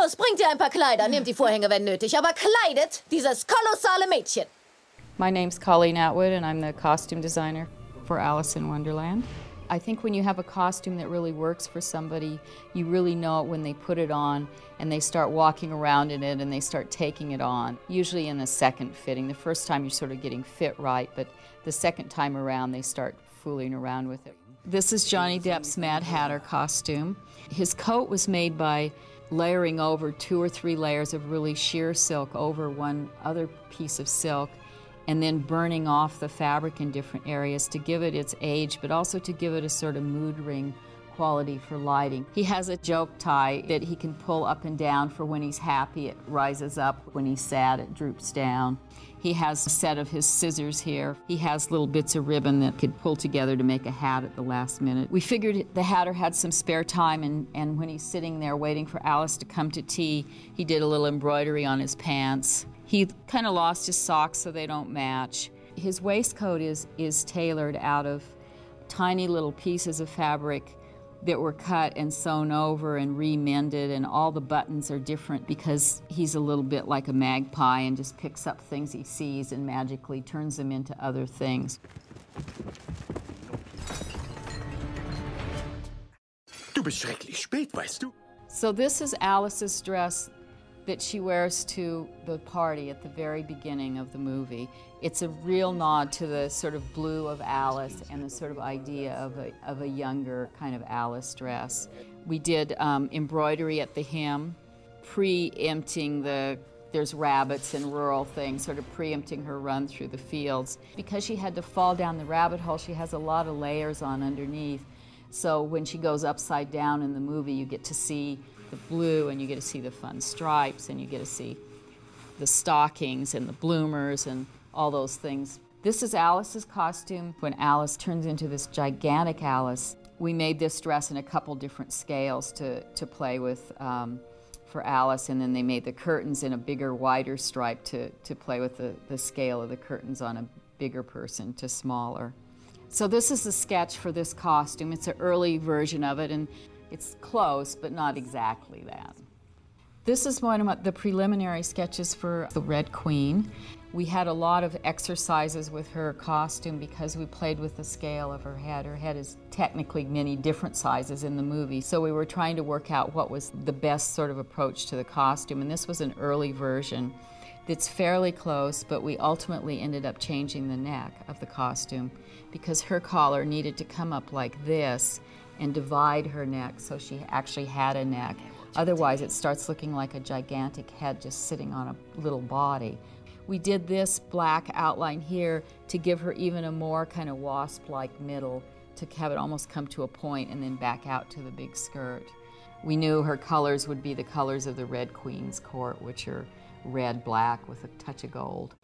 Los, bringt ihr ein paar Kleider, nehmt die Vorhänge, wenn nötig, aber kleidet dieses kolossale Mädchen. My name's Colleen Atwood, and I'm the costume designer for Alice in Wonderland. I think when you have a costume that really works for somebody, you really know it when they put it on and they start walking around in it and they start taking it on. Usually in the second fitting. The first time you're sort of getting fit right, but the second time around they start fooling around with it. This is Johnny Depp's Mad Hatter costume. His coat was made by layering over 2 or 3 layers of really sheer silk over one other piece of silk, and then burning off the fabric in different areas to give it its age, but also to give it a sort of mood ring quality for lighting. He has a joke tie that he can pull up and down. For when he's happy, it rises up. When he's sad, it droops down. He has a set of his scissors here. He has little bits of ribbon that could pull together to make a hat at the last minute. We figured the Hatter had some spare time, and when he's sitting there waiting for Alice to come to tea, he did a little embroidery on his pants. He kind of lost his socks so they don't match. His waistcoat is tailored out of tiny little pieces of fabric that were cut and sewn over and remended, and all the buttons are different because he's a little bit like a magpie and just picks up things he sees and magically turns them into other things. Du bist schrecklich spät, weißt du? So this is Alice's dress that she wears to the party at the very beginning of the movie. It's a real nod to the sort of blue of Alice and the sort of idea of a younger kind of Alice dress. We did embroidery at the hem, preempting there's rabbits and rural things, sort of preempting her run through the fields. Because she had to fall down the rabbit hole, she has a lot of layers on underneath. So when she goes upside down in the movie, you get to see the blue, and you get to see the fun stripes, and you get to see the stockings and the bloomers and all those things. This is Alice's costume when Alice turns into this gigantic Alice. We made this dress in a couple different scales to play with for Alice, and then they made the curtains in a bigger, wider stripe to play with the scale of the curtains on a bigger person to smaller. So this is the sketch for this costume. It's an early version of it, and it's close, but not exactly that. This is one of the preliminary sketches for the Red Queen. We had a lot of exercises with her costume because we played with the scale of her head. Her head is technically many different sizes in the movie, so we were trying to work out what was the best sort of approach to the costume, and this was an early version that's fairly close, but we ultimately ended up changing the neck of the costume because her collar needed to come up like this and divide her neck so she actually had a neck. Otherwise, it starts looking like a gigantic head just sitting on a little body. We did this black outline here to give her even a more kind of wasp-like middle, to have it almost come to a point and then back out to the big skirt. We knew her colors would be the colors of the Red Queen's court, which are red, black with a touch of gold.